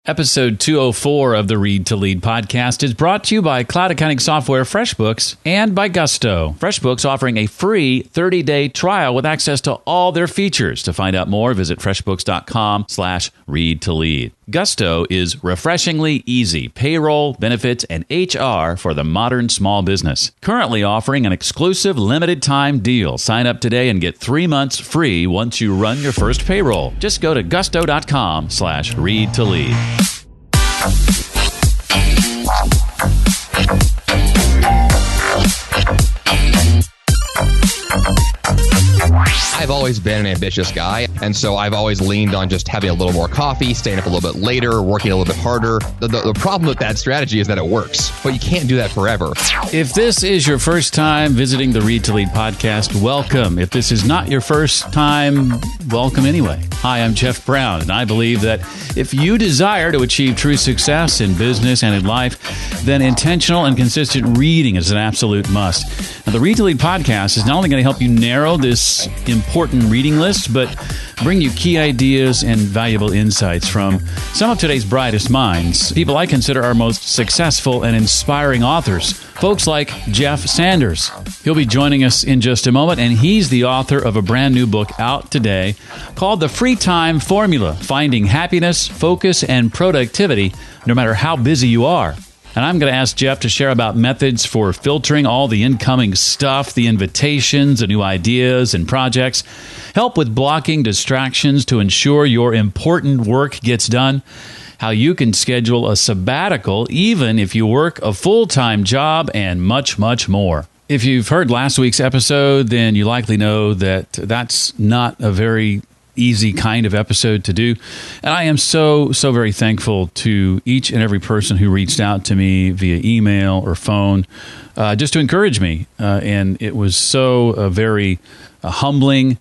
Episode 204 of the Read to Lead podcast is brought to you by cloud accounting software FreshBooks and by Gusto. FreshBooks offering a free 30-day trial with access to all their features. To find out more, visit freshbooks.com/read-to-lead. Gusto is refreshingly easy payroll, benefits, and HR for the modern small business. Currently offering an exclusive limited-time deal. Sign up today and get 3 months free once you run your first payroll. Just go to gusto.com/read-to-lead. I've always been an ambitious guy, and so I've always leaned on just having a little more coffee, staying up a little bit later, working a little bit harder. The problem with that strategy is that it works, but you can't do that forever. If this is your first time visiting the Read to Lead podcast, welcome. If this is not your first time, welcome anyway. Hi, I'm Jeff Brown, and I believe that if you desire to achieve true success in business and in life, then intentional and consistent reading is an absolute must. Now, the Read to Lead podcast is not only going to help you narrow this important reading list, but bring you key ideas and valuable insights from some of today's brightest minds, people I consider our most successful and inspiring authors, folks like Jeff Sanders. He'll be joining us in just a moment, and he's the author of a brand new book out today called The Free Time Formula: Finding Happiness, Focus, and Productivity no matter how busy you are. And I'm going to ask Jeff to share about methods for filtering all the incoming stuff, the invitations, the new ideas and projects, help with blocking distractions to ensure your important work gets done, how you can schedule a sabbatical even if you work a full-time job, and much, much more. If you've heard last week's episode, then you likely know that that's not a very easy kind of episode to do. And I am so very thankful to each and every person who reached out to me via email or phone just to encourage me. And it was so very humbling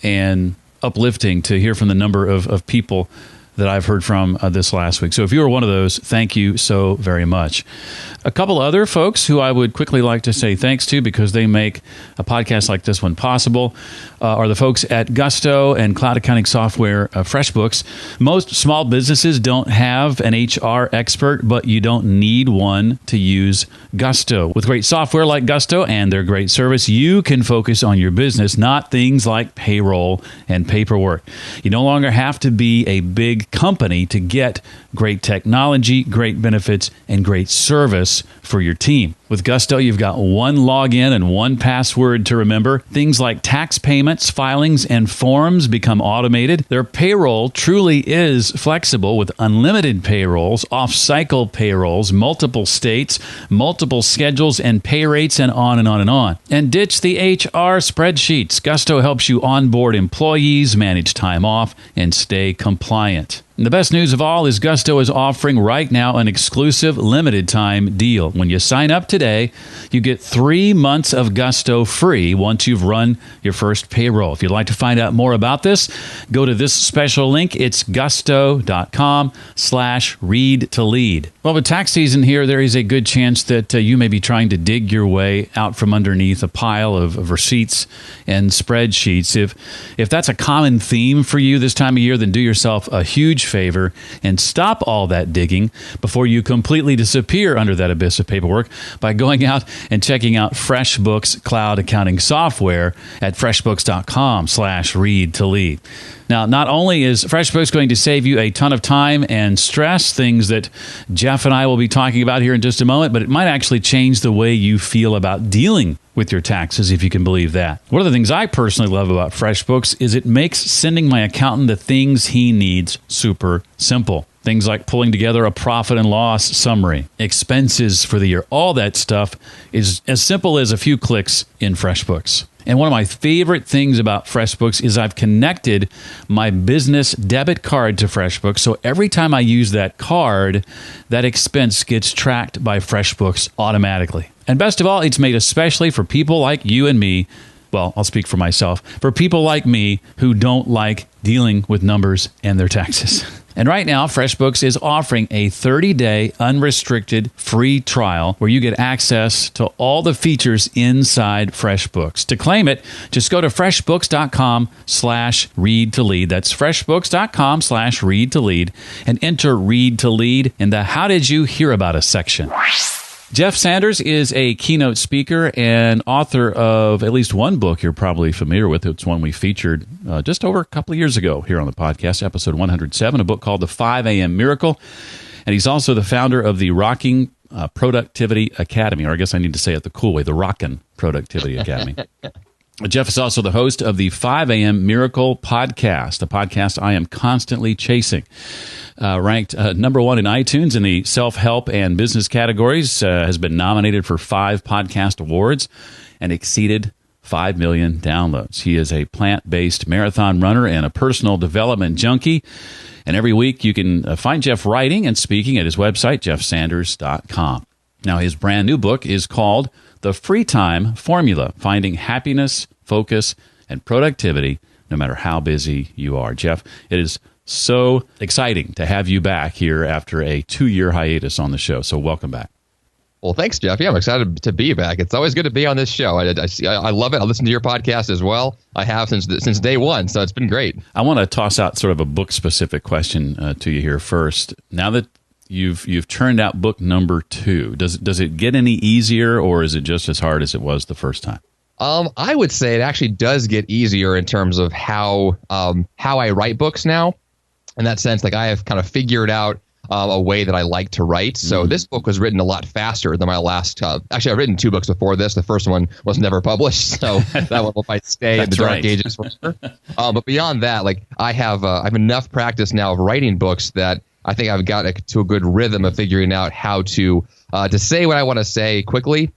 and uplifting to hear from the number of people that I've heard from this last week. So if you were one of those, thank you so very much. A couple other folks who I would quickly like to say thanks to because they make a podcast like this one possible are the folks at Gusto and cloud accounting software FreshBooks. Most small businesses don't have an HR expert, but you don't need one to use Gusto. With great software like Gusto and their great service, you can focus on your business, not things like payroll and paperwork. You no longer have to be a big company to get great technology, great benefits, and great service for your team. With Gusto, you've got one login and one password to remember. Things like tax payments, filings, and forms become automated. Their payroll truly is flexible with unlimited payrolls, off-cycle payrolls, multiple states, multiple schedules, and pay rates, and on and on and on. And ditch the HR spreadsheets. Gusto helps you onboard employees, manage time off, and stay compliant. And the best news of all is Gusto is offering right now an exclusive limited time deal. When you sign up today, you get 3 months of Gusto free once you've run your first payroll. If you'd like to find out more about this, go to this special link. It's gusto.com/read-to-lead. Well, with tax season here, there is a good chance that you may be trying to dig your way out from underneath a pile of receipts and spreadsheets. If that's a common theme for you this time of year, then do yourself a huge favor and stop all that digging before you completely disappear under that abyss of paperwork by going out and checking out FreshBooks cloud accounting software at freshbooks.com/read-to-lead. Now, not only is FreshBooks going to save you a ton of time and stress, things that Jeff and I will be talking about here in just a moment, but it might actually change the way you feel about dealing with your taxes, if you can believe that. One of the things I personally love about FreshBooks is it makes sending my accountant the things he needs super simple. Things like pulling together a profit and loss summary, expenses for the year, all that stuff is as simple as a few clicks in FreshBooks. And one of my favorite things about FreshBooks is I've connected my business debit card to FreshBooks. So every time I use that card, that expense gets tracked by FreshBooks automatically. And best of all, it's made especially for people like you and me. Well, I'll speak for myself. For people like me who don't like dealing with numbers and their taxes. And right now, FreshBooks is offering a 30-day unrestricted free trial where you get access to all the features inside FreshBooks. To claim it, just go to freshbooks.com/read-to-lead. That's freshbooks.com/read-to-lead and enter read to lead in the How Did You Hear About Us section. Jeff Sanders is a keynote speaker and author of at least one book you're probably familiar with. It's one we featured just over a couple of years ago here on the podcast, episode 107, a book called The 5 a.m. Miracle. And he's also the founder of the Rocking Productivity Academy, or I guess I need to say it the cool way, the Rockin' Productivity Academy. Jeff is also the host of the 5 a.m. Miracle podcast, a podcast I am constantly chasing. Ranked number one in iTunes in the self-help and business categories, has been nominated for 5 podcast awards and exceeded 5 million downloads. He is a plant-based marathon runner and a personal development junkie. And every week you can find Jeff writing and speaking at his website, jeffsanders.com. Now, his brand new book is called The Free Time Formula, Finding Happiness, Focus, and Productivity, no matter how busy you are. Jeff, it is so exciting to have you back here after a 2-year hiatus on the show. So welcome back. Well, thanks, Jeff. Yeah, I'm excited to be back. It's always good to be on this show. I love it. I listen to your podcast as well. I have since day one, so it's been great. I want to toss out sort of a book-specific question to you here first. Now that you've turned out book number 2, does it get any easier, or is it just as hard as it was the first time? I would say it actually does get easier in terms of how I write books now. In that sense, like I have kind of figured out a way that I like to write. So this book was written a lot faster than my last. Actually, I've written 2 books before this. The first one was never published, so that one might stay in the dark ages forever. But beyond that, like I have enough practice now of writing books that I think I've got to a good rhythm of figuring out how to say what I want to say quickly,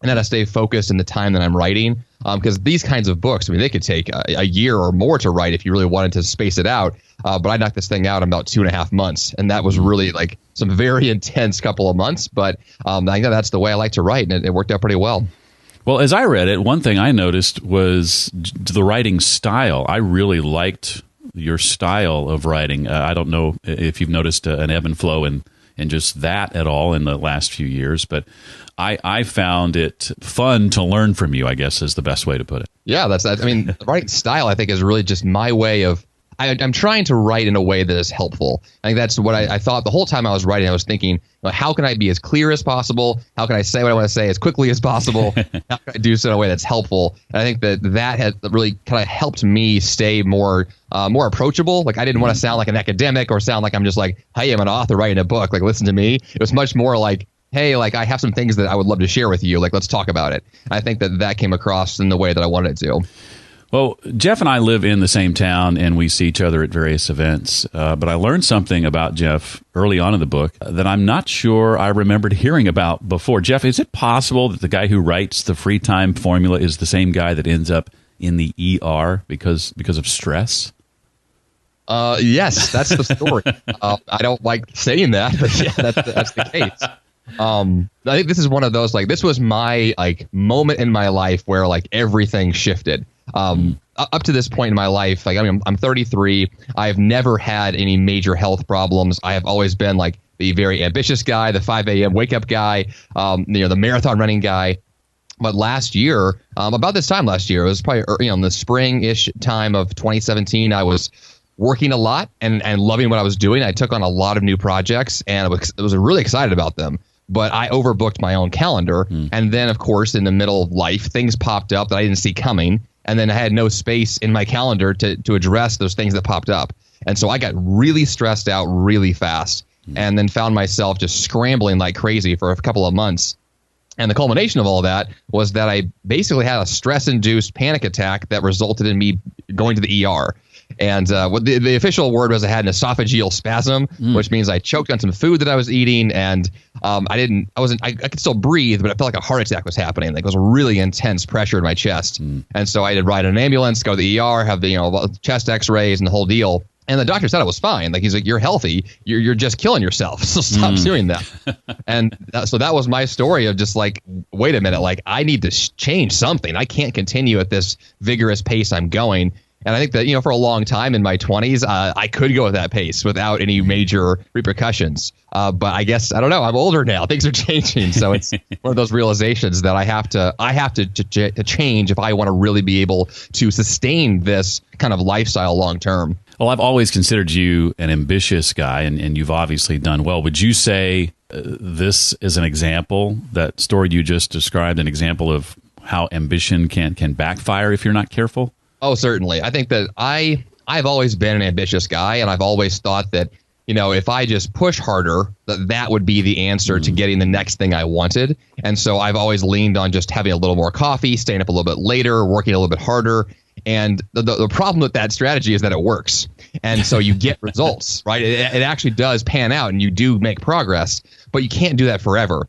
and how to stay focused in the time that I'm writing. Because these kinds of books, I mean, they could take a year or more to write if you really wanted to space it out. But I knocked this thing out in about 2.5 months. And that was really like some very intense couple of months. But I think that's the way I like to write. And it worked out pretty well. Well, as I read it, one thing I noticed was the writing style. I really liked your style of writing. I don't know if you've noticed an ebb and flow in just that at all in the last few years, but I found it fun to learn from you, I guess is the best way to put it. Yeah, that's that. I mean, the writing style, I think, is really just my way of I'm trying to write in a way that is helpful. I think that's what I thought the whole time I was writing. I was thinking, how can I be as clear as possible? How can I say what I want to say as quickly as possible? How can I do so in a way that's helpful? And I think that has really kind of helped me stay more approachable. Like I didn't want to sound like an academic or sound like I'm just like, hey, I'm an author writing a book. Like, listen to me. It was much more like, hey, like I have some things that I would love to share with you. Like, let's talk about it. And I think that came across in the way that I wanted it to. Well, Jeff and I live in the same town, and we see each other at various events. But I learned something about Jeff early on in the book that I'm not sure I remembered hearing about before. Jeff, is it possible that the guy who writes the free time formula is the same guy that ends up in the ER because of stress? Yes, that's the story. I don't like saying that, but yeah, that's the case. I think this is one of those, like, this was my moment in my life where everything shifted. Up to this point in my life, I'm 33. I've never had any major health problems. I have always been the very ambitious guy, the 5 a.m. wake up guy, the marathon running guy. But last year, about this time last year, it was probably in the spring-ish time of 2017, I was working a lot and loving what I was doing. I took on a lot of new projects and I was really excited about them. But I overbooked my own calendar. And then, of course, in the middle of life, things popped up that I didn't see coming. And then I had no space in my calendar to address those things that popped up. And so I got really stressed out really fast and then found myself just scrambling like crazy for a couple of months. And the culmination of all that was that I basically had a stress-induced panic attack that resulted in me going to the ER. And what the official word was I had an esophageal spasm, which means I choked on some food that I was eating, and I could still breathe, but I felt like a heart attack was happening. Like it was a really intense pressure in my chest. And so I had to ride an ambulance, go to the ER, have the chest X-rays and the whole deal. And the doctor said I was fine. He's like, you're healthy. You're just killing yourself. So stop doing that. And so that was my story of just wait a minute, I need to change something. I can't continue at this vigorous pace I'm going. And I think that, for a long time in my 20s, I could go at that pace without any major repercussions. But I guess, I don't know, I'm older now. Things are changing. So it's one of those realizations that I have to change if I want to really be able to sustain this kind of lifestyle long term. Well, I've always considered you an ambitious guy, and you've obviously done well. Would you say this is an example, that story you just described, an example of how ambition can backfire if you're not careful? Oh, certainly. I think that I've always been an ambitious guy, and I've always thought that, if I just push harder, that would be the answer to getting the next thing I wanted. And so I've always leaned on just having a little more coffee, staying up a little bit later, working a little bit harder. And the problem with that strategy is that it works. And so you get results, right? It actually does pan out and you do make progress, but you can't do that forever.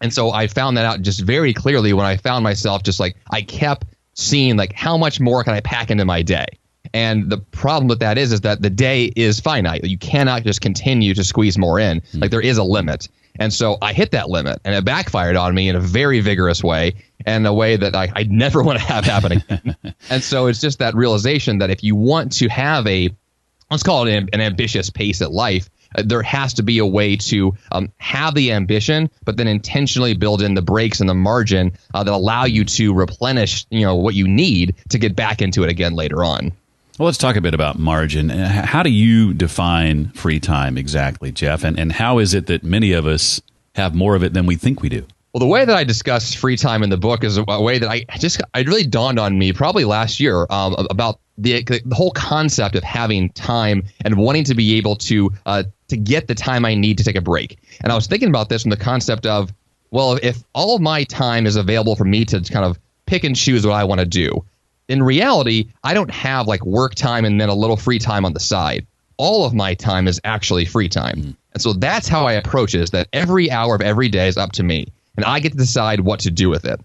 And so I found that out just very clearly when I found myself just like, I kept seeing like, how much more can I pack into my day? And the problem with that is that the day is finite. You cannot just continue to squeeze more in. Like there is a limit. And so I hit that limit and it backfired on me in a very vigorous way, and a way that I never want to have happen again. And so it's just that realization that if you want to have let's call it an ambitious pace at life, there has to be a way to have the ambition, but then intentionally build in the brakes and the margin that allow you to replenish, what you need to get back into it again later on. Well, let's talk a bit about margin. How do you define free time exactly, Jeff? And how is it that many of us have more of it than we think we do? Well, the way that I discuss free time in the book is a way that it really dawned on me probably last year about the whole concept of having time and wanting to be able to get the time I need to take a break. And I was thinking about this from the concept of, well, if all of my time is available for me to kind of pick and choose what I want to do, in reality, I don't have like work time and then a little free time on the side. All of my time is actually free time. And so that's how I approach it, is that every hour of every day is up to me. And I get to decide what to do with it.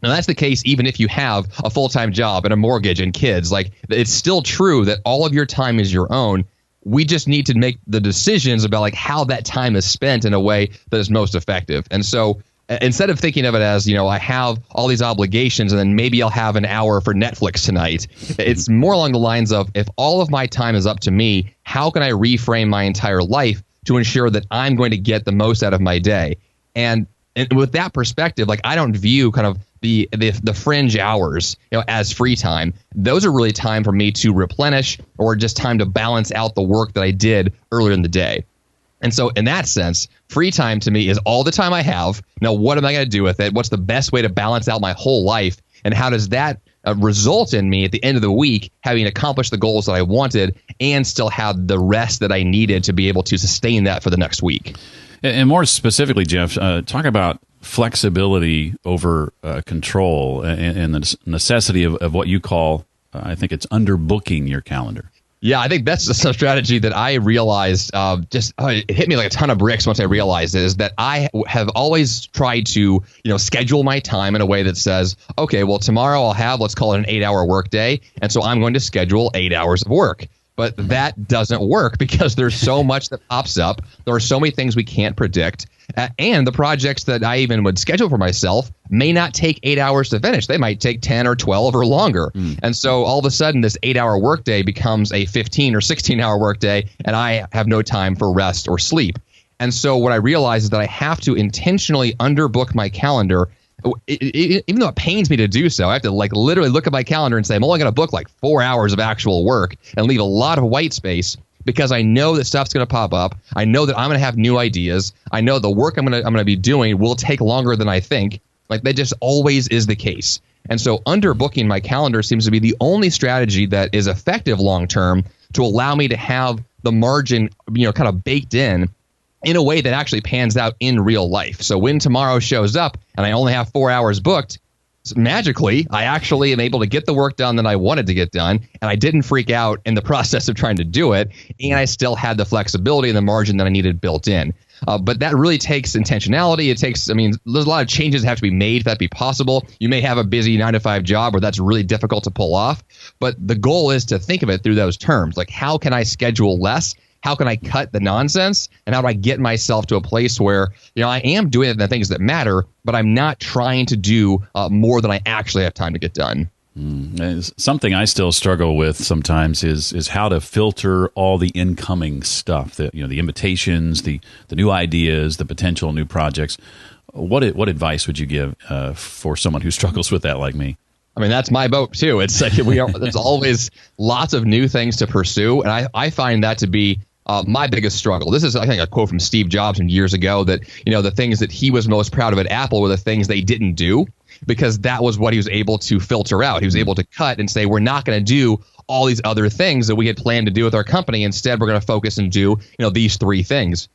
And that's the case even if you have a full-time job and a mortgage and kids. Like, it's still true that all of your time is your own. We just need to make the decisions about like how that time is spent in a way that is most effective. And so instead of thinking of it as, I have all these obligations and then maybe I'll have an hour for Netflix tonight, it's more along the lines of, if all of my time is up to me, how can I reframe my entire life to ensure that I'm going to get the most out of my day? And with that perspective, like, I don't view kind of the fringe hours, as free time. Those are really time for me to replenish, or just time to balance out the work that I did earlier in the day. And so in that sense, free time to me is all the time I have. Now, what am I going to do with it? What's the best way to balance out my whole life? And how does that result in me at the end of the week having accomplished the goals that I wanted and still have the rest that I needed to be able to sustain that for the next week? And more specifically, Jeff, talk about flexibility over control and the necessity of what you call, I think it's underbooking your calendar. Yeah, I think that's a strategy that I realized it hit me like a ton of bricks once I realized it, is that I have always tried to, schedule my time in a way that says, okay, well, tomorrow I'll have, let's call it an 8-hour work day. And so I'm going to schedule 8 hours of work. But that doesn't work because there's so much that pops up. There are so many things we can't predict. And the projects that I even would schedule for myself may not take 8 hours to finish. They might take 10 or 12 or longer. And so all of a sudden, this 8-hour workday becomes a 15 or 16-hour workday, and I have no time for rest or sleep. And so what I realize is that I have to intentionally underbook my calendar. Even though it pains me to do so, I have to like literally look at my calendar and say, I'm only going to book like 4 hours of actual work and leave a lot of white space, because I know that stuff's going to pop up. I know that I'm going to have new ideas. I know the work I'm going to be doing will take longer than I think. Like, that just always is the case. And so underbooking my calendar seems to be the only strategy that is effective long term to allow me to have the margin, kind of baked in a way that actually pans out in real life. So when tomorrow shows up and I only have 4 hours booked, magically, I actually am able to get the work done that I wanted to get done, and I didn't freak out in the process of trying to do it, and I still had the flexibility and the margin that I needed built in. But that really takes intentionality. It takes, there's a lot of changes that have to be made for that to be possible. You may have a busy 9-to-5 job where that's really difficult to pull off, but the goal is to think of it through those terms. Like, how can I schedule less? How can I cut the nonsense? And how do I get myself to a place where, I am doing the things that matter, but I'm not trying to do more than I actually have time to get done? Something I still struggle with sometimes is how to filter all the incoming stuff, the invitations, the new ideas, the potential new projects. What advice would you give for someone who struggles with that like me? I mean, that's my boat too. It's like there's always lots of new things to pursue, and I find that to be my biggest struggle. This is, I think, a quote from Steve Jobs from years ago that the things that he was most proud of at Apple were the things they didn't do, because that was what he was able to filter out. He was able to cut and say, we're not going to do all these other things that we had planned to do with our company. Instead, we're going to focus and do these three things.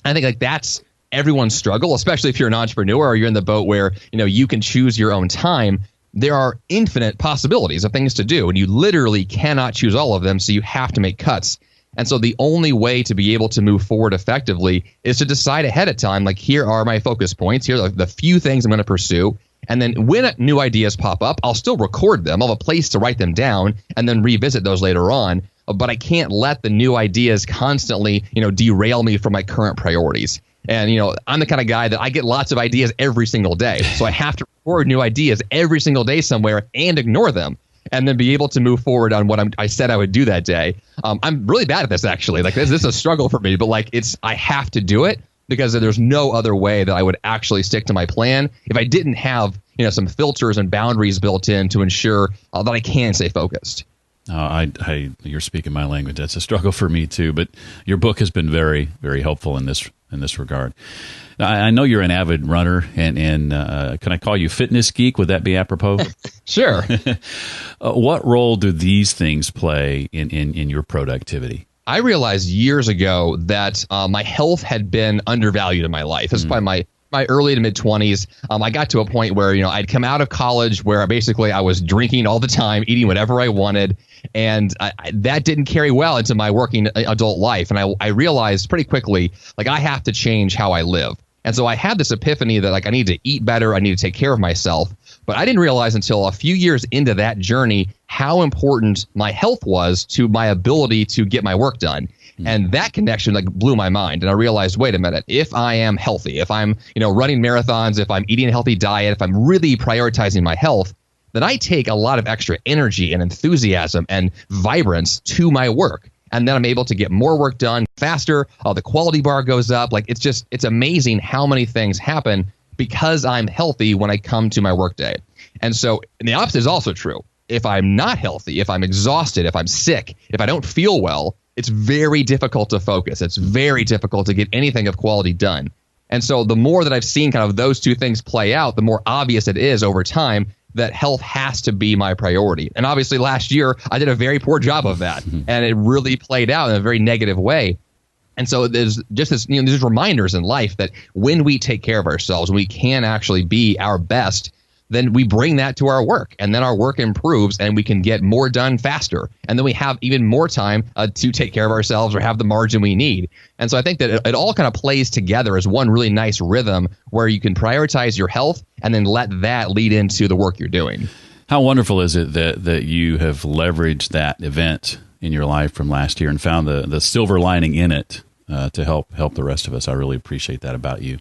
I think that's everyone's struggle, especially if you're an entrepreneur or you're in the boat where you can choose your own time. There are infinite possibilities of things to do, and you literally cannot choose all of them, so you have to make cuts. And so the only way to be able to move forward effectively is to decide ahead of time, like, here are my focus points. Here are the few things I'm going to pursue. And then when new ideas pop up, I'll still record them. I'll have a place to write them down and then revisit those later on. But I can't let the new ideas constantly, derail me from my current priorities. And, I'm the kind of guy that I get lots of ideas every single day. So I have to record new ideas every single day somewhere and ignore them, and then be able to move forward on what I said I would do that day. I'm really bad at this, actually. Like, this is a struggle for me, but I have to do it because there's no other way that I would actually stick to my plan if I didn't have, some filters and boundaries built in to ensure that I can stay focused. You're speaking my language. That's a struggle for me too. But your book has been very, very helpful in this regard. Now, I know you're an avid runner, and can I call you fitness geek? Would that be apropos? Sure. What role do these things play in your productivity? I realized years ago that my health had been undervalued in my life. This is probably my early to mid 20s. I got to a point where, I'd come out of college where I was drinking all the time, eating whatever I wanted. And that didn't carry well into my working adult life. And I realized pretty quickly, I have to change how I live. And so I had this epiphany that I need to eat better. I need to take care of myself. But I didn't realize until a few years into that journey how important my health was to my ability to get my work done. And that connection blew my mind. And I realized, wait a minute, if I am healthy, if I'm running marathons, if I'm eating a healthy diet, if I'm really prioritizing my health, then I take a lot of extra energy and enthusiasm and vibrance to my work. And then I'm able to get more work done faster. The quality bar goes up. It's amazing how many things happen because I'm healthy when I come to my workday. And the opposite is also true. If I'm not healthy, if I'm exhausted, if I'm sick, if I don't feel well, it's very difficult to focus. It's very difficult to get anything of quality done. And so the more that I've seen kind of those two things play out, the more obvious it is over time that health has to be my priority. And obviously last year, I did a very poor job of that. And it really played out in a very negative way. And so there's just this, there's reminders in life that when we take care of ourselves, we can actually be our best, then we bring that to our work, and then our work improves and we can get more done faster. And then we have even more time to take care of ourselves or have the margin we need. And so I think that it all kind of plays together as one really nice rhythm where you can prioritize your health and then let that lead into the work you're doing. How wonderful is it that you have leveraged that event in your life from last year and found the silver lining in it to help the rest of us. I really appreciate that about you.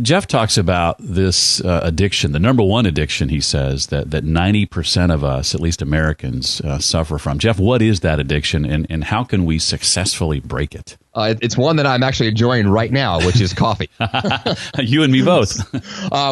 Jeff talks about this addiction, the number one addiction, he says, that 90% of us, at least Americans, suffer from. Jeff, what is that addiction, and how can we successfully break it? It's one that I'm actually enjoying right now, which is coffee. You and me both.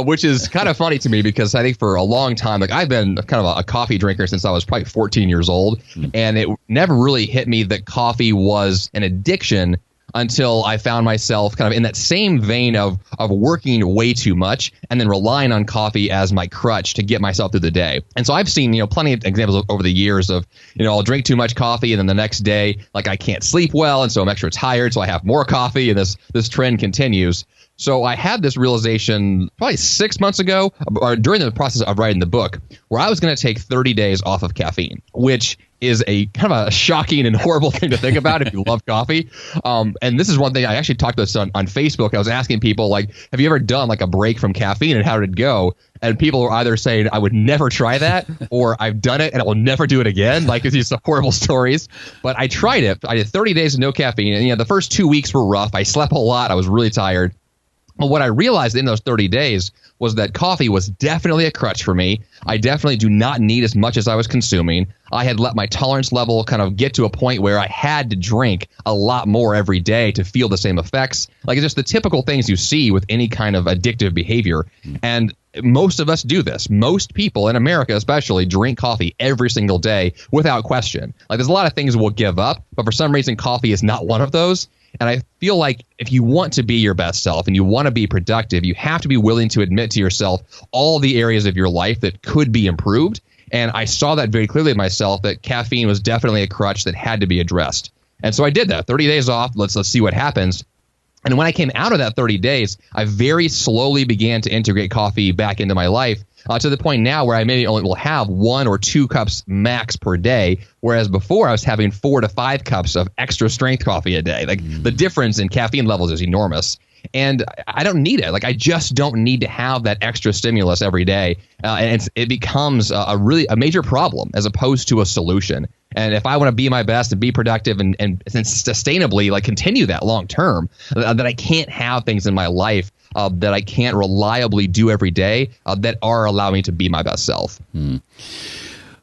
Which is kind of funny to me because I think for a long time, I've been kind of a coffee drinker since I was probably 14 years old. And it never really hit me that coffee was an addiction until I found myself kind of in that same vein of working way too much and then relying on coffee as my crutch to get myself through the day. And so I've seen, plenty of examples over the years of, I'll drink too much coffee and then the next day, I can't sleep well. And so I'm extra tired. So I have more coffee and this trend continues. So I had this realization probably 6 months ago, or during the process of writing the book, where I was going to take 30 days off of caffeine, which is a kind of a shocking and horrible thing to think about if you love coffee. And this is one thing I actually talked about this on Facebook. I was asking people, have you ever done a break from caffeine and how did it go? And people were either saying, I would never try that, or I've done it and I will never do it again. It's these horrible stories. But I tried it. I did 30 days of no caffeine. And the first 2 weeks were rough. I slept a lot. I was really tired. Well, what I realized in those 30 days was that coffee was definitely a crutch for me. I definitely do not need as much as I was consuming. I had let my tolerance level kind of get to a point where I had to drink a lot more every day to feel the same effects. Like, it's just the typical things you see with any kind of addictive behavior. And most of us do this. Most people in America especially drink coffee every single day without question. Like, there's a lot of things we'll give up, but for some reason coffee is not one of those. And I feel like if you want to be your best self and you want to be productive, you have to be willing to admit to yourself all the areas of your life that could be improved. And I saw that very clearly myself, that caffeine was definitely a crutch that had to be addressed. And so I did that. 30 days off. Let's see what happens. And when I came out of that 30 days, I very slowly began to integrate coffee back into my life, to the point now where I maybe only will have 1 or 2 cups max per day, whereas before I was having 4 to 5 cups of extra strength coffee a day. Like, the difference in caffeine levels is enormous. And I don't need it. Like, I just don't need to have that extra stimulus every day. And it becomes a major problem as opposed to a solution. And if I want to be my best and be productive and sustainably, like, continue that long term, that I can't have things in my life that I can't reliably do every day that are allowing me to be my best self.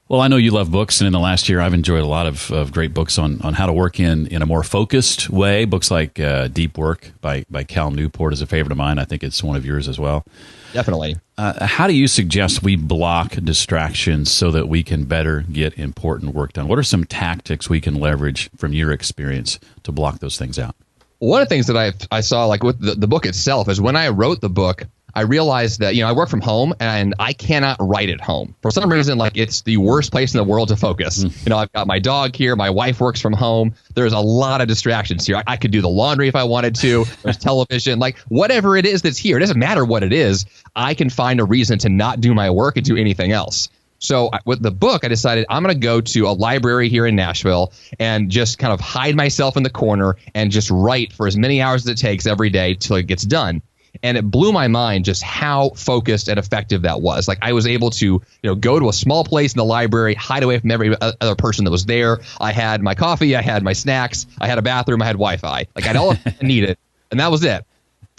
Well, I know you love books, and in the last year, I've enjoyed a lot of great books on how to work in a more focused way. Books like Deep Work by Cal Newport is a favorite of mine. I think it's one of yours as well. Definitely. How do you suggest we block distractions so that we can better get important work done? What are some tactics we can leverage from your experience to block those things out? One of the things that I saw, like with the book itself, is when I wrote the book, I realized that, I work from home and I cannot write at home. For some reason, like, it's the worst place in the world to focus. I've got my dog here. My wife works from home. There's a lot of distractions here. I could do the laundry if I wanted to. There's television, like, whatever it is that's here. It doesn't matter what it is. I can find a reason to not do my work and do anything else. So with the book, I decided I'm going to go to a library here in Nashville and just kind of hide myself in the corner and just write for as many hours as it takes every day till it gets done. And it blew my mind just how focused and effective that was. Like, I was able to, go to a small place in the library, hide away from every other person that was there. I had my coffee, I had my snacks, I had a bathroom, I had Wi-Fi. Like, I had all I needed, and that was it.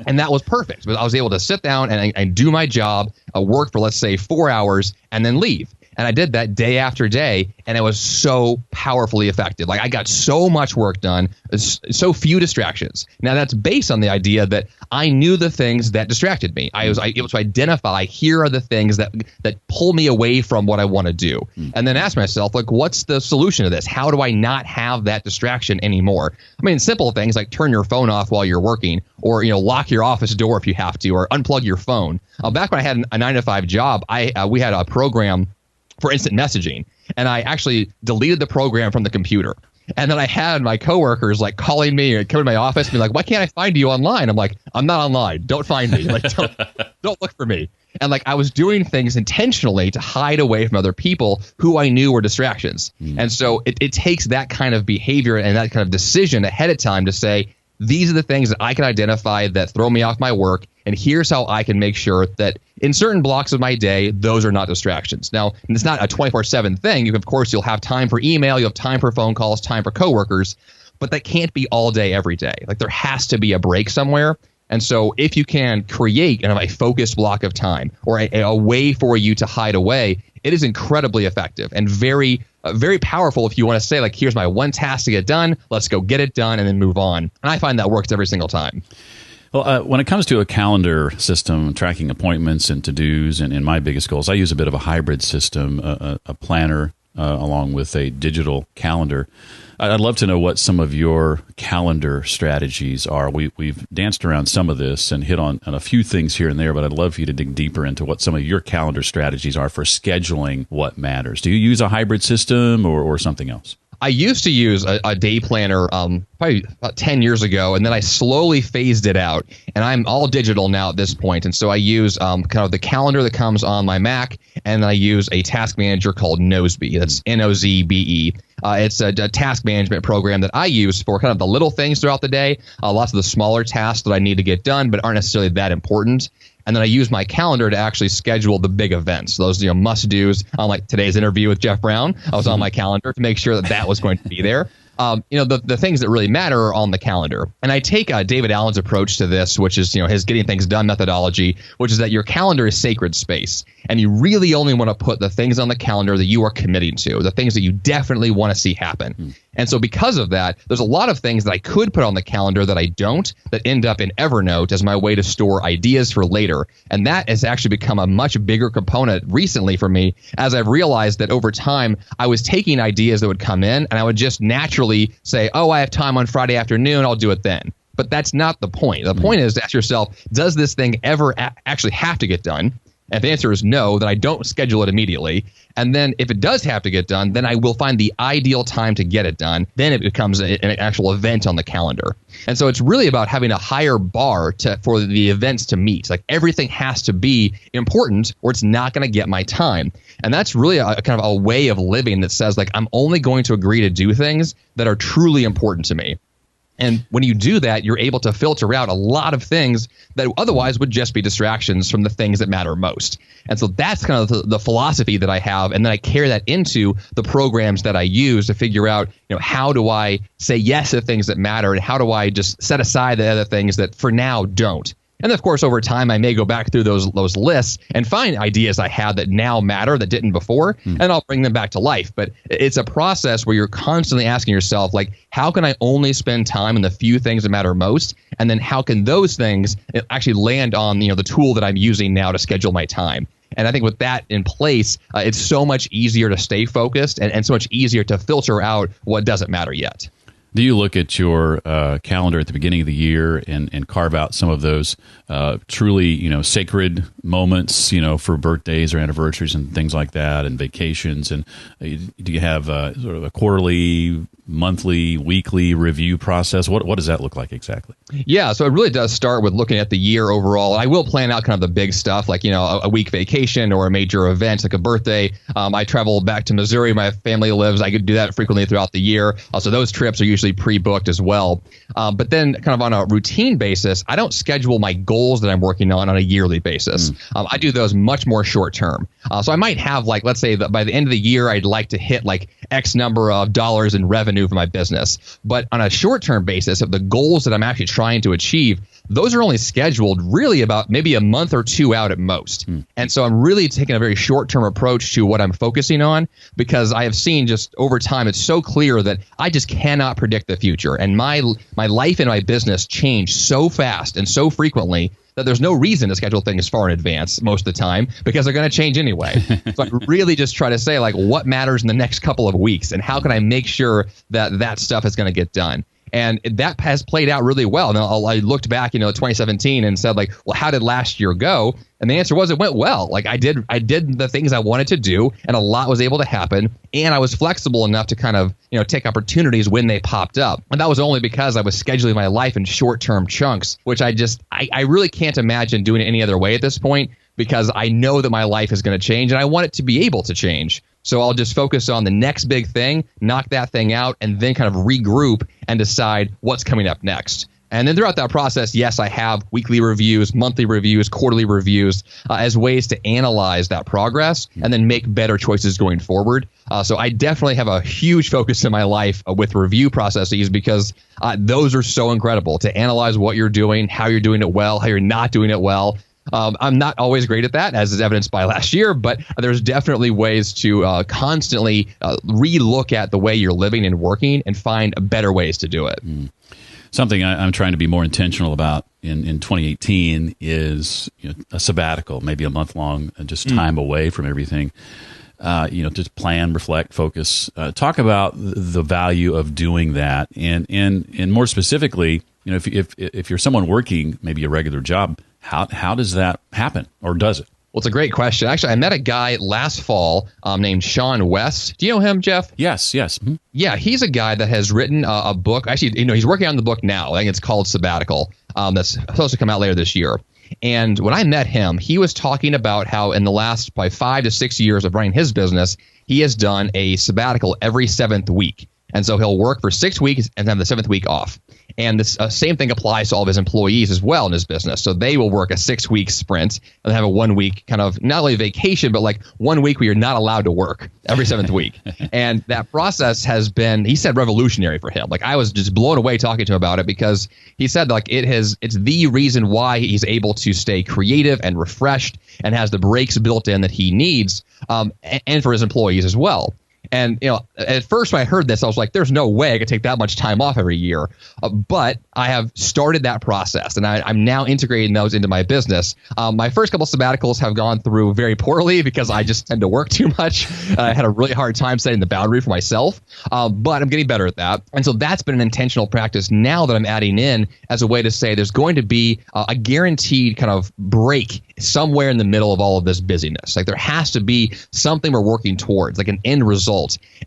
And that was perfect. But I was able to sit down and do my job, work for, let's say, 4 hours, and then leave. And I did that day after day, and it was so powerfully effective. Like, I got so much work done, so few distractions. Now, that's based on the idea that I knew the things that distracted me. I was able to identify, here are the things that pull me away from what I want to do. And then ask myself, like, what's the solution to this? How do I not have that distraction anymore? I mean, simple things like turn your phone off while you're working, or, lock your office door if you have to, or unplug your phone. Back when I had a 9-to-5 job, we had a program for instant messaging, and I actually deleted the program from the computer. And then I had my coworkers like calling me or coming to my office and be like, "Why can't I find you online?" I'm like, "I'm not online. Don't find me. Like, don't look for me." And like, I was doing things intentionally to hide away from other people who I knew were distractions. And so it takes that kind of behavior and that kind of decision ahead of time to say, these are the things that I can identify that throw me off my work, and here's how I can make sure that in certain blocks of my day, those are not distractions. Now, it's not a 24/7 thing. You'll have time for email, you have time for phone calls, time for coworkers, but that can't be all day, every day. Like, there has to be a break somewhere. And so if you can create a focused block of time or a way for you to hide away, it is incredibly effective and very powerful if you want to say, like, here's my one task to get done, let's go get it done and then move on. And I find that works every single time. Well, when it comes to a calendar system, tracking appointments and to-dos and my biggest goals, I use a bit of a hybrid system, a planner along with a digital calendar. I'd love to know what some of your calendar strategies are. We've danced around some of this and hit on a few things here and there, but I'd love for you to dig deeper into what some of your calendar strategies are for scheduling what matters. Do you use a hybrid system or something else? I used to use a day planner probably about 10 years ago, and then I slowly phased it out. And I'm all digital now at this point. And so I use kind of the calendar that comes on my Mac, and then I use a task manager called Nozbe. That's Nozbe. It's a task management program that I use for kind of the little things throughout the day, lots of the smaller tasks that I need to get done but aren't necessarily that important. And then I use my calendar to actually schedule the big events. Those must-dos. Like today's interview with Jeff Brown, I was on my calendar to make sure that was going to be there. The things that really matter are on the calendar. And I take David Allen's approach to this, which is, his getting things done methodology, which is that your calendar is sacred space. And you really only want to put the things on the calendar that you are committing to, the things that you definitely want to see happen. And so because of that, there's a lot of things that I could put on the calendar that I don't, that end up in Evernote as my way to store ideas for later. And that has actually become a much bigger component recently for me, as I've realized that over time, I was taking ideas that would come in and I would just naturally say, oh, I have time on Friday afternoon, I'll do it then. But that's not the point. The point is to ask yourself, does this thing ever actually have to get done? And if the answer is no, then I don't schedule it immediately. And then if it does have to get done, then I will find the ideal time to get it done. Then it becomes an actual event on the calendar. And so it's really about having a higher bar for the events to meet. Like everything has to be important or it's not going to get my time. And that's really a kind of a way of living that says, like, I'm only going to agree to do things that are truly important to me. And when you do that, you're able to filter out a lot of things that otherwise would just be distractions from the things that matter most. And so that's kind of the philosophy that I have. And then I carry that into the programs that I use to figure out, how do I say yes to things that matter and how do I just set aside the other things that for now don't. And of course, over time, I may go back through those lists and find ideas I had that now matter that didn't before, and I'll bring them back to life. But it's a process where you're constantly asking yourself, like, how can I only spend time on the few things that matter most? And then how can those things actually land on, the tool that I'm using now to schedule my time? And I think with that in place, it's so much easier to stay focused and so much easier to filter out what doesn't matter yet. Do you look at your calendar at the beginning of the year and carve out some of those truly, sacred moments, for birthdays or anniversaries and things like that, and vacations? And do you have sort of a quarterly, monthly, weekly review process? What does that look like exactly? Yeah, so it really does start with looking at the year overall. I will plan out kind of the big stuff, like, a week vacation or a major event like a birthday. I travel back to Missouri. My family lives. I could do that frequently throughout the year. So those trips are usually pre-booked as well. But then kind of on a routine basis, I don't schedule my goals that I'm working on a yearly basis. I do those much more short term. So I might have, like, let's say that by the end of the year, I'd like to hit like X number of dollars in revenue for my business. But on a short term basis, of the goals that I'm actually trying to achieve, those are only scheduled really about maybe a month or two out at most. And so I'm really taking a very short-term approach to what I'm focusing on, because I have seen just over time, it's so clear that I just cannot predict the future. And my life and my business change so fast and so frequently that there's no reason to schedule things far in advance most of the time, because they're going to change anyway. So I really just try to say, like, what matters in the next couple of weeks and how can I make sure that that stuff is going to get done? And that has played out really well. Now, I looked back, 2017 and said, like, well, how did last year go? And the answer was it went well. Like, I did the things I wanted to do, and a lot was able to happen. And I was flexible enough to kind of, take opportunities when they popped up. And that was only because I was scheduling my life in short-term chunks, which I really can't imagine doing it any other way at this point, because I know that my life is going to change and I want it to be able to change. So I'll just focus on the next big thing, knock that thing out, and then kind of regroup and decide what's coming up next. And then throughout that process, yes, I have weekly reviews, monthly reviews, quarterly reviews as ways to analyze that progress and then make better choices going forward. So I definitely have a huge focus in my life with review processes, because those are so incredible to analyze what you're doing, how you're doing it well, how you're not doing it well. I'm not always great at that, as is evidenced by last year, but there's definitely ways to constantly relook at the way you're living and working and find better ways to do it. Something I'm trying to be more intentional about in 2018 is a sabbatical, maybe a month long, just time away from everything. Just plan, reflect, focus. Talk about the value of doing that, and more specifically, if you're someone working maybe a regular job, how does that happen, or does it? Well, it's a great question. Actually, I met a guy last fall named Sean West. Do you know him, Jeff? Yes. Mm-hmm. Yeah, he's a guy that has written a book. Actually, he's working on the book now. I think it's called Sabbatical. That's supposed to come out later this year. And when I met him, he was talking about how in the last probably 5 to 6 years of running his business, he has done a sabbatical every 7th week. And so he'll work for 6 weeks and have the 7th week off. And this same thing applies to all of his employees as well in his business. So they will work a 6-week sprint and have a 1-week kind of not only vacation, but like 1 week where you're not allowed to work every 7th week. And that process has been, he said, revolutionary for him. Like I was just blown away talking to him about it because he said like it's the reason why he's able to stay creative and refreshed and has the breaks built in that he needs, and for his employees as well. And, at first when I heard this, I was like, there's no way I could take that much time off every year. But I have started that process, and I'm now integrating those into my business. My first couple sabbaticals have gone through very poorly because I just tend to work too much. I had a really hard time setting the boundary for myself, but I'm getting better at that. And so that's been an intentional practice now that I'm adding in as a way to say there's going to be a guaranteed kind of break somewhere in the middle of all of this busyness. Like there has to be something we're working towards, like an end result.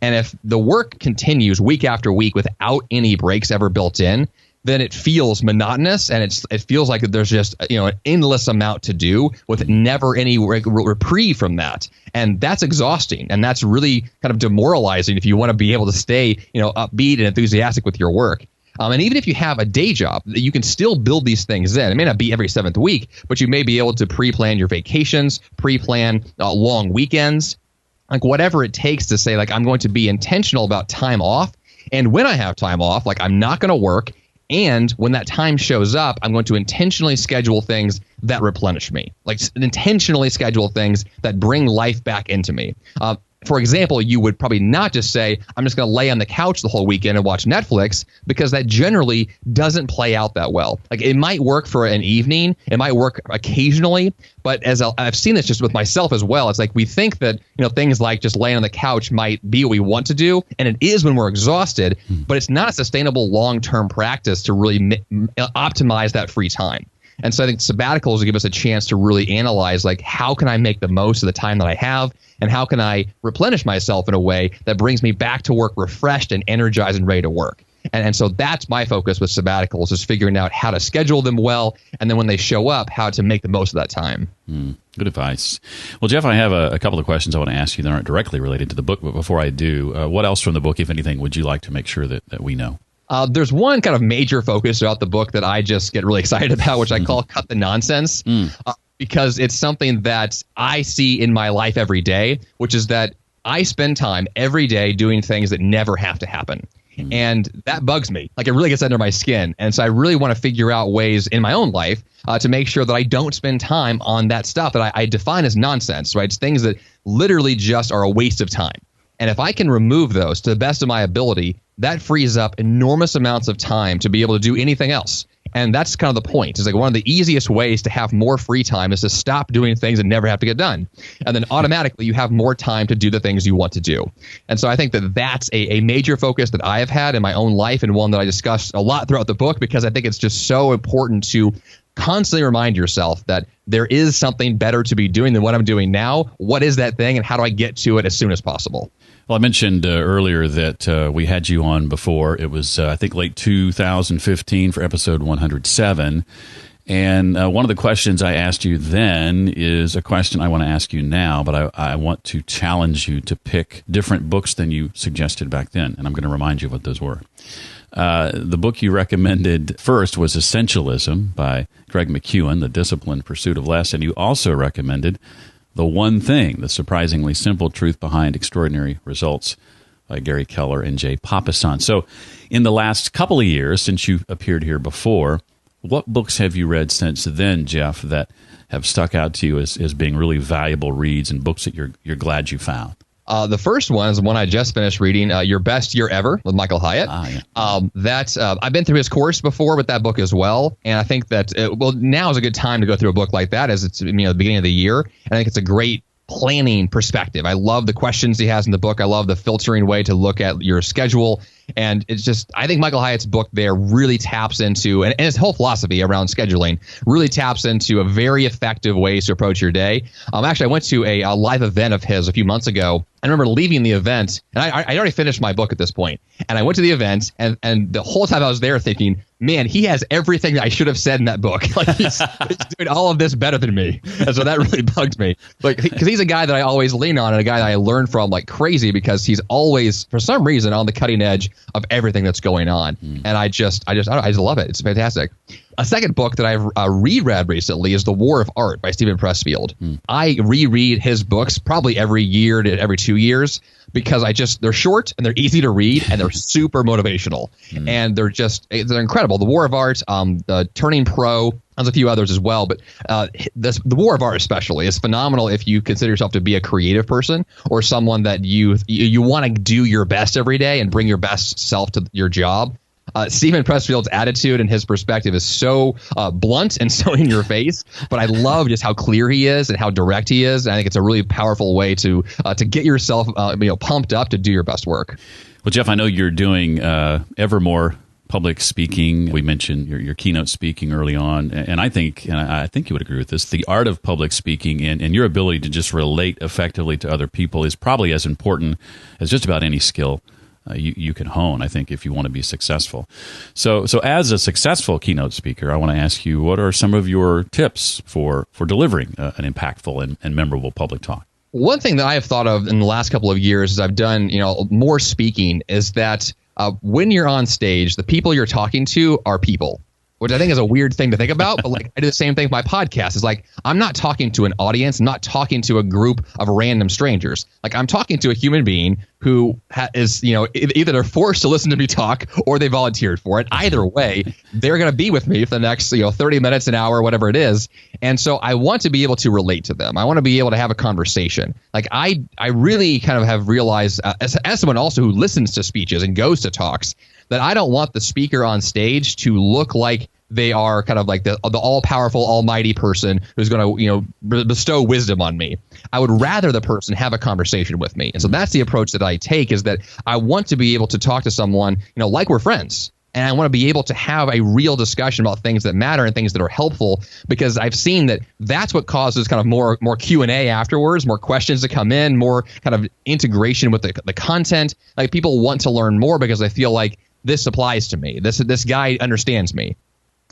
And if the work continues week after week without any breaks ever built in, then it feels monotonous and it feels like there's just an endless amount to do with never any reprieve from that. And that's exhausting, and that's really kind of demoralizing if you want to be able to stay upbeat and enthusiastic with your work. And even if you have a day job, you can still build these things in. It may not be every 7th week, but you may be able to pre-plan your vacations, pre-plan long weekends, like whatever it takes to say, like, I'm going to be intentional about time off. And when I have time off, like I'm not going to work. And when that time shows up, I'm going to intentionally schedule things that replenish me, like intentionally schedule things that bring life back into me. For example, you would probably not just say, I'm just going to lay on the couch the whole weekend and watch Netflix, because that generally doesn't play out that well. Like it might work for an evening, it might work occasionally, but as I've seen this just with myself as well, it's like we think that things like just laying on the couch might be what we want to do, and it is when we're exhausted, but it's not a sustainable long-term practice to really optimize that free time. And so I think sabbaticals will give us a chance to really analyze, like, how can I make the most of the time that I have, and how can I replenish myself in a way that brings me back to work refreshed and energized and ready to work. And so that's my focus with sabbaticals, is figuring out how to schedule them well, and then when they show up, how to make the most of that time. Good advice. Well, Jeff, I have a couple of questions I want to ask you that aren't directly related to the book, but before I do, what else from the book, if anything, would you like to make sure that we know? There's one kind of major focus throughout the book that I just get really excited about, which I call Cut the Nonsense, because it's something that I see in my life every day, which is that I spend time every day doing things that never have to happen. And that bugs me. Like, it really gets under my skin. And so I really want to figure out ways in my own life to make sure that I don't spend time on that stuff that I define as nonsense, right? It's things that literally just are a waste of time. And if I can remove those to the best of my ability, that frees up enormous amounts of time to be able to do anything else. And that's kind of the point. It's like one of the easiest ways to have more free time is to stop doing things that never have to get done. And then automatically you have more time to do the things you want to do. And so I think that that's a major focus that I have had in my own life, and one that I discuss a lot throughout the book, because I think it's just so important to constantly remind yourself that there is something better to be doing than what I'm doing now. What is that thing, and how do I get to it as soon as possible? Well, I mentioned earlier that we had you on before. It was, I think, late 2015 for episode 107. And one of the questions I asked you then is a question I want to ask you now, but I want to challenge you to pick different books than you suggested back then. And I'm going to remind you what those were. The book you recommended first was Essentialism by Greg McKeown, The Disciplined Pursuit of Less. And you also recommended The One Thing, The Surprisingly Simple Truth Behind Extraordinary Results by Gary Keller and Jay Papasan. So in the last couple of years, since you appeared here before, what books have you read since then, Jeff, that have stuck out to you as being really valuable reads and books that you're glad you found? The first one is one I just finished reading, Your Best Year Ever with Michael Hyatt. I've been through his course before with that book as well, and I think that now is a good time to go through a book like that, as it's the beginning of the year. And I think it's a great planning perspective. I love the questions he has in the book. I love the filtering way to look at your schedule. And it's just, I think Michael Hyatt's book there really taps into, and his whole philosophy around scheduling really taps into a very effective ways to approach your day. Actually, I went to a live event of his a few months ago. I remember leaving the event, and I already finished my book at this point. And I went to the event, and the whole time I was there thinking, man, he has everything that I should have said in that book. Like he's doing all of this better than me. And so that really bugged me. Like, because he's a guy that I always lean on, and a guy that I learn from like crazy, because he's always, for some reason, on the cutting edge of everything that's going on. And I just love it. It's fantastic. A second book that I've reread recently is The War of Art by Stephen Pressfield. I reread his books probably every year to every 2 years because they're short and they're easy to read and they're super motivational. And they're incredible. The War of Art, the Turning Pro, there's a few others as well, but the War of Art especially is phenomenal if you consider yourself to be a creative person or someone that you want to do your best every day and bring your best self to your job. Stephen Pressfield's attitude and his perspective is so blunt and so in your face, but I love just how clear he is and how direct he is. I think it's a really powerful way to get yourself pumped up to do your best work. Well, Jeff, I know you're doing ever more public speaking. We mentioned your keynote speaking early on, and I think you would agree with this. The art of public speaking and your ability to just relate effectively to other people is probably as important as just about any skill you can hone, I think, if you want to be successful. So as a successful keynote speaker, I want to ask you, what are some of your tips for delivering an impactful and memorable public talk? One thing that I have thought of in the last couple of years as I've done more speaking is that when you're on stage, the people you're talking to are people, which I think is a weird thing to think about. But like I do the same thing with my podcast. It's like I'm not talking to an audience, I'm not talking to a group of random strangers. Like I'm talking to a human being who is, either they're forced to listen to me talk or they volunteered for it. Either way, they're going to be with me for the next 30 minutes, an hour, whatever it is. And so I want to be able to relate to them. I want to be able to have a conversation. Like I really kind of have realized as someone also who listens to speeches and goes to talks, that I don't want the speaker on stage to look like they are kind of like the all-powerful, almighty person who's going to, bestow wisdom on me. I would rather the person have a conversation with me. And so that's the approach that I take, is that I want to be able to talk to someone, like we're friends. And I want to be able to have a real discussion about things that matter and things that are helpful, because I've seen that that's what causes kind of more Q&A afterwards, more questions to come in, more kind of integration with the content. Like people want to learn more because they feel like this applies to me. This guy understands me.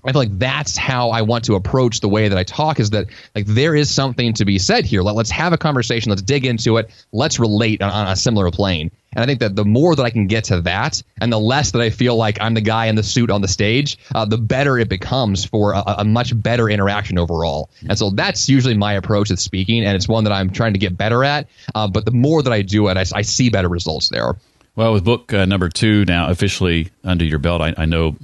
I feel like that's how I want to approach the way that I talk, is that like there is something to be said here. Let's have a conversation. Let's dig into it. Let's relate on a similar plane. And I think that the more that I can get to that, and the less that I feel like I'm the guy in the suit on the stage, the better it becomes for a much better interaction overall. And so that's usually my approach with speaking, and it's one that I'm trying to get better at. But the more that I do it, I see better results there. Well, with book number 2 now officially under your belt, I know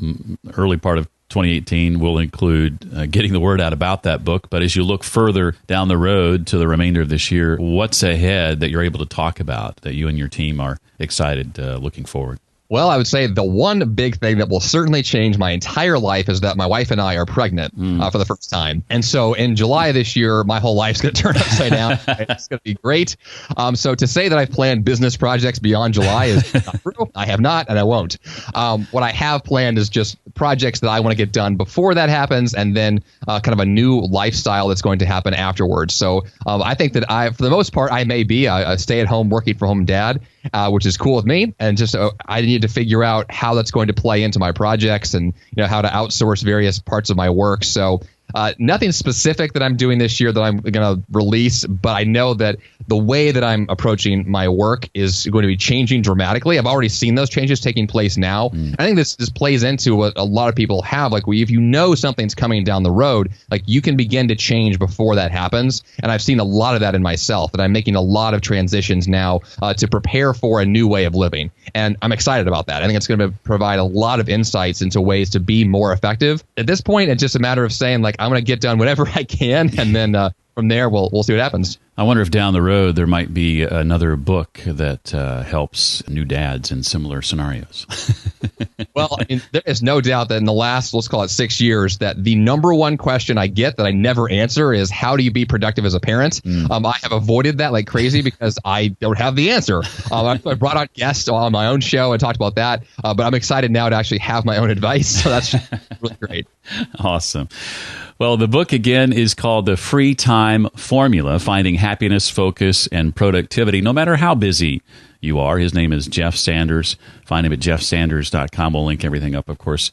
early part of 2018 will include getting the word out about that book. But as you look further down the road to the remainder of this year, what's ahead that you're able to talk about that you and your team are excited looking forward? Well, I would say the one big thing that will certainly change my entire life is that my wife and I are pregnant for the first time. And so in July of this year, my whole life's going to turn upside down. It's going to be great. So to say that I've planned business projects beyond July is not true. I have not, and I won't. What I have planned is just projects that I want to get done before that happens, and then kind of a new lifestyle that's going to happen afterwards. So I think that for the most part, I may be a stay-at-home, working-from-home dad, which is cool with me. And just I need to figure out how that's going to play into my projects, and how to outsource various parts of my work. So nothing specific that I'm doing this year that I'm going to release, but I know that the way that I'm approaching my work is going to be changing dramatically. I've already seen those changes taking place now. I think this plays into what a lot of people have. Like if you know something's coming down the road, like you can begin to change before that happens. And I've seen a lot of that in myself, and I'm making a lot of transitions now to prepare for a new way of living. And I'm excited about that. I think it's going to provide a lot of insights into ways to be more effective. At this point, it's just a matter of saying, like, I'm going to get done whatever I can, and then from there, we'll see what happens. I wonder if down the road there might be another book that helps new dads in similar scenarios. Well, I mean, there is no doubt that in the last, let's call it 6 years, that the number one question I get that I never answer is, how do you be productive as a parent? I have avoided that like crazy because I don't have the answer. I brought out guests on my own show and talked about that, but I'm excited now to actually have my own advice. So that's really great. Awesome. Well, the book, again, is called The Free Time Formula, Finding Happiness, Focus, and Productivity, no matter how busy you are. His name is Jeff Sanders. Find him at jeffsanders.com. We'll link everything up, of course,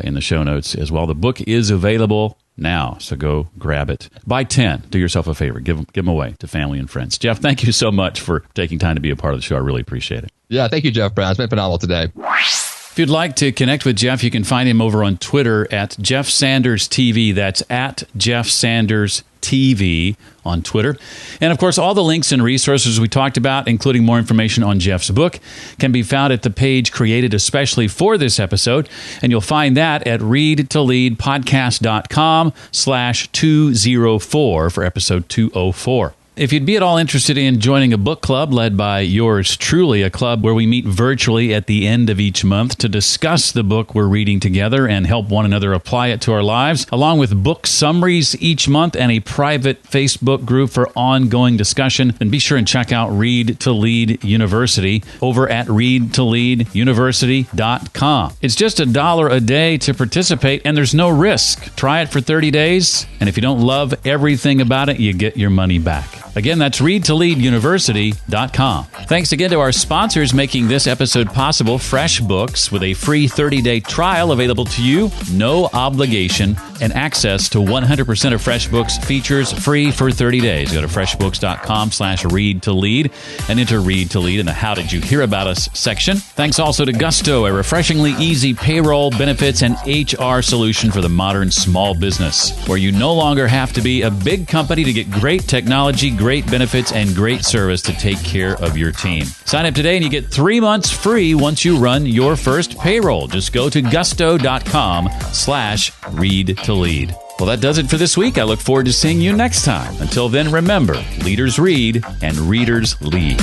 in the show notes as well. The book is available now, so go grab it. Buy 10. Do yourself a favor. Give them away to family and friends. Jeff, thank you so much for taking time to be a part of the show. I really appreciate it. Yeah, thank you, Jeff Brown. It's been phenomenal today. If you'd like to connect with Jeff, you can find him over on Twitter at Jeff Sanders TV. That's at Jeff Sanders TV on Twitter. And of course, all the links and resources we talked about, including more information on Jeff's book, can be found at the page created especially for this episode. And you'll find that at readtoleadpodcast.com/204 for episode 204. If you'd be at all interested in joining a book club led by yours truly, a club where we meet virtually at the end of each month to discuss the book we're reading together and help one another apply it to our lives, along with book summaries each month and a private Facebook group for ongoing discussion, then be sure and check out Read to Lead University over at readtoleaduniversity.com. It's just $1 a day to participate, and there's no risk. Try it for 30 days, and if you don't love everything about it, you get your money back. Again, that's readtoleaduniversity.com. Thanks again to our sponsors making this episode possible, FreshBooks, with a free 30-day trial available to you, no obligation, and access to 100% of FreshBooks features free for 30 days. Go to freshbooks.com/readtolead and enter Read to Lead in the How Did You Hear About Us section. Thanks also to Gusto, a refreshingly easy payroll, benefits, and HR solution for the modern small business, where you no longer have to be a big company to get great technology, great benefits, and great service to take care of your team. Sign up today and you get 3 months free once you run your first payroll. Just go to gusto.com/read-to-lead. Well, that does it for this week. I look forward to seeing you next time. Until then, remember, leaders read and readers lead.